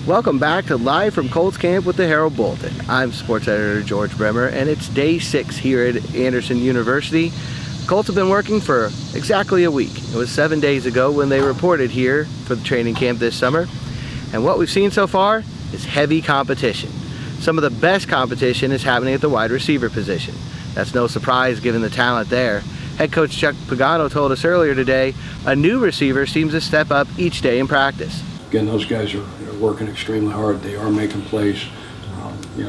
Welcome back to Live from Colts Camp with the Herald Bulletin. I'm sports editor George Bremer, and it's day 6 here at Anderson University. Colts have been working for exactly a week. It was 7 days ago when they reported here for the training camp this summer. And what we've seen so far is heavy competition. Some of the best competition is happening at the wide receiver position. That's no surprise given the talent there. Head coach Chuck Pagano told us earlier today, a new receiver seems to step up each day in practice. Again, those guys are working extremely hard. They are making plays.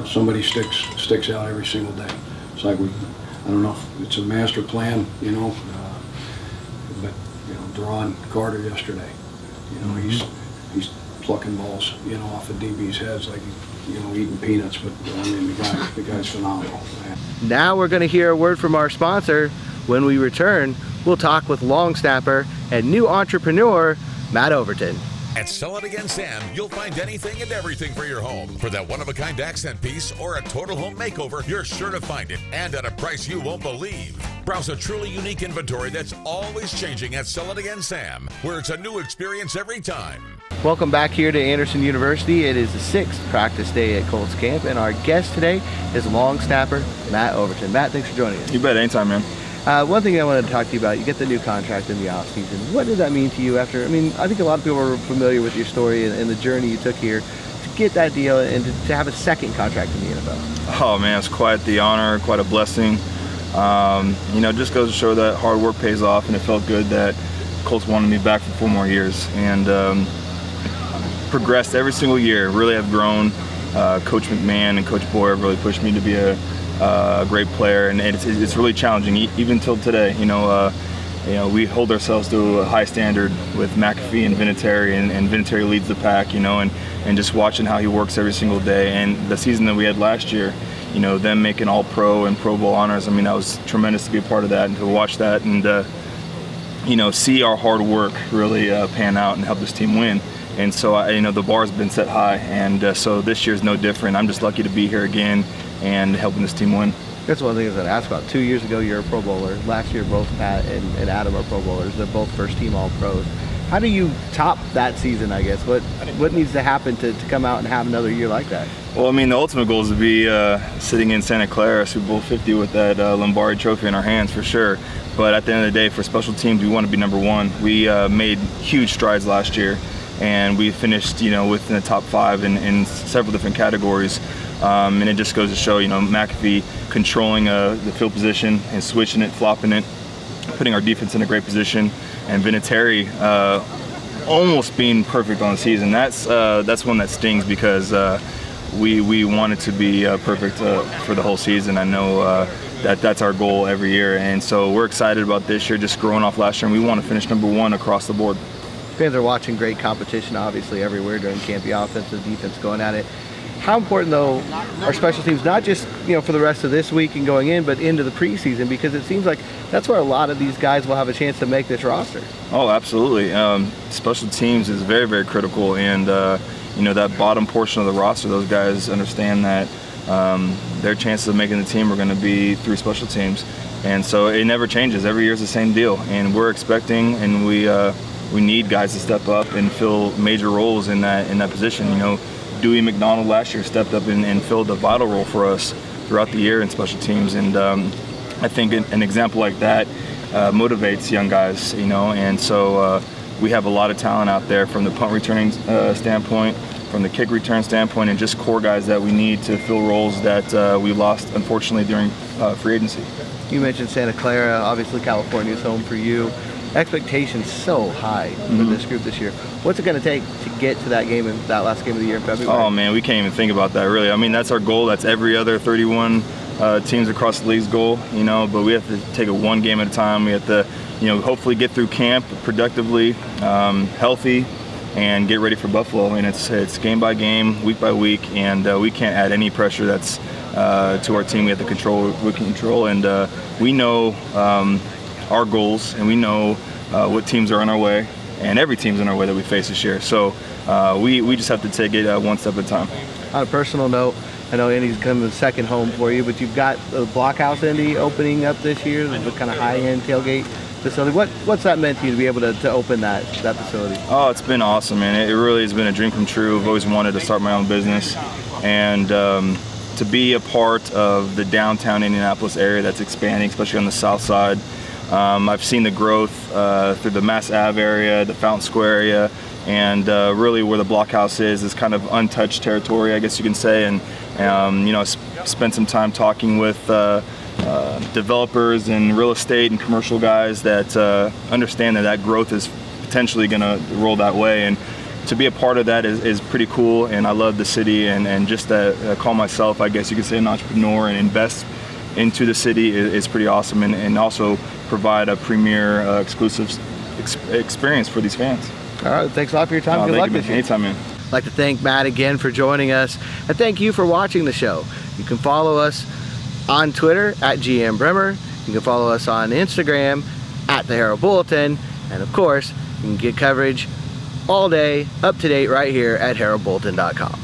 Somebody sticks out every single day. It's like I don't know if it's a master plan, but Deron Carter yesterday, he's plucking balls, off of DB's heads like eating peanuts. But I mean, the guy's phenomenal. Man. Now we're going to hear a word from our sponsor. When we return, we'll talk with long snapper and new entrepreneur Matt Overton. At Sell It Again Sam, you'll find anything and everything for your home. For that one-of-a-kind accent piece or a total home makeover, you're sure to find it, and at a price you won't believe. Browse a truly unique inventory that's always changing at Sell It Again Sam, where it's a new experience every time. Welcome back here to Anderson University. It is the 6th practice day at Colts Camp, and our guest today is long snapper Matt Overton. Matt, thanks for joining us. You bet, anytime, man. One thing I wanted to talk to you about, you get the new contract in the offseason. What did that mean to you after, I think a lot of people are familiar with your story and the journey you took here to get that deal and to have a second contract in the NFL? Oh man, it's quite the honor, quite a blessing. It just goes to show that hard work pays off, and it felt good that Colts wanted me back for 4 more years. And progressed every single year, really have grown. Coach McMahon and Coach Boyer really pushed me to be a great player, and it's really challenging even till today. We hold ourselves to a high standard with McAfee and Vinatieri, and Vinatieri leads the pack. And just watching how he works every single day. And the season that we had last year, them making All-Pro and Pro Bowl honors. That was tremendous to be a part of that and to watch that and see our hard work really pan out and help this team win. And so the bar's been set high, and so this year's no different. I'm just lucky to be here again and helping this team win. That's one thing I was going to ask about. 2 years ago, you're a Pro Bowler. Last year, both Pat and Adam are Pro Bowlers. They're both first-team All-Pros. How do you top that season, I guess? What needs to happen to come out and have another year like that? Well, the ultimate goal is to be sitting in Santa Clara, Super Bowl 50 with that Lombardi trophy in our hands for sure. But at the end of the day, for special teams, we want to be number 1. We made huge strides last year, and we finished, within the top 5 in several different categories. And it just goes to show, McAfee controlling the field position and switching it, flopping it, putting our defense in a great position, and Vinatieri almost being perfect on the season. That's one that stings because we want it to be perfect for the whole season. I know that's our goal every year, and so we're excited about this year, just growing off last year, and we want to finish number 1 across the board. Fans are watching great competition, obviously, everywhere during camp, the offense and defense going at it. How important, though, are special teams, not just for the rest of this week and going in, but into the preseason? Because it seems like that's where a lot of these guys will have a chance to make this roster. Oh, absolutely. Special teams is very, very critical, and that bottom portion of the roster, those guys understand that their chances of making the team are going to be through special teams, and so it never changes. Every year is the same deal, and we're expecting, and we need guys to step up and fill major roles in that position. Dewey McDonald last year stepped up and filled a vital role for us throughout the year in special teams, and I think an example like that motivates young guys, and so we have a lot of talent out there from the punt returning standpoint, from the kick return standpoint, and just core guys that we need to fill roles that we lost, unfortunately, during free agency. You mentioned Santa Clara. Obviously, California is home for you. Expectations so high for this group this year. What's it going to take to get to that game, that last game of the year in February? Oh man, we can't even think about that really. That's our goal. That's every other 31 teams across the league's goal, but we have to take it one game at a time. We have to, hopefully get through camp productively, healthy, and get ready for Buffalo. It's game by game, week by week, and we can't add any pressure that's to our team. We have to control what we can control, and we know our goals, and we know what teams are on our way, and every team's on our way that we face this year. So we just have to take it one step at a time. On a personal note, I know Indy's coming to second home for you, but you've got the Blockhouse Indy opening up this year, the kind of high-end tailgate facility. What's that meant to you to be able to open that facility? Oh, it's been awesome, man. It really has been a dream come true. I've always wanted to start my own business, and to be a part of the downtown Indianapolis area that's expanding, especially on the south side. I've seen the growth through the Mass Ave area, the Fountain Square area, and really where the Blockhouse is kind of untouched territory, I guess you can say. And you know, spent some time talking with developers and real estate and commercial guys that understand that growth is potentially going to roll that way. And to be a part of that is pretty cool, and I love the city, and just to call myself, I guess you could say, an entrepreneur and invest into the city is pretty awesome, and also provide a premier exclusive experience for these fans. All right, thanks a lot for your time. Good luck this year. Anytime, man. I'd like to thank Matt again for joining us, and thank you for watching the show. You can follow us on Twitter at GM Bremer. You can follow us on Instagram at the Herald Bulletin, and of course, you can get coverage all day, up to date, right here at heraldbulletin.com.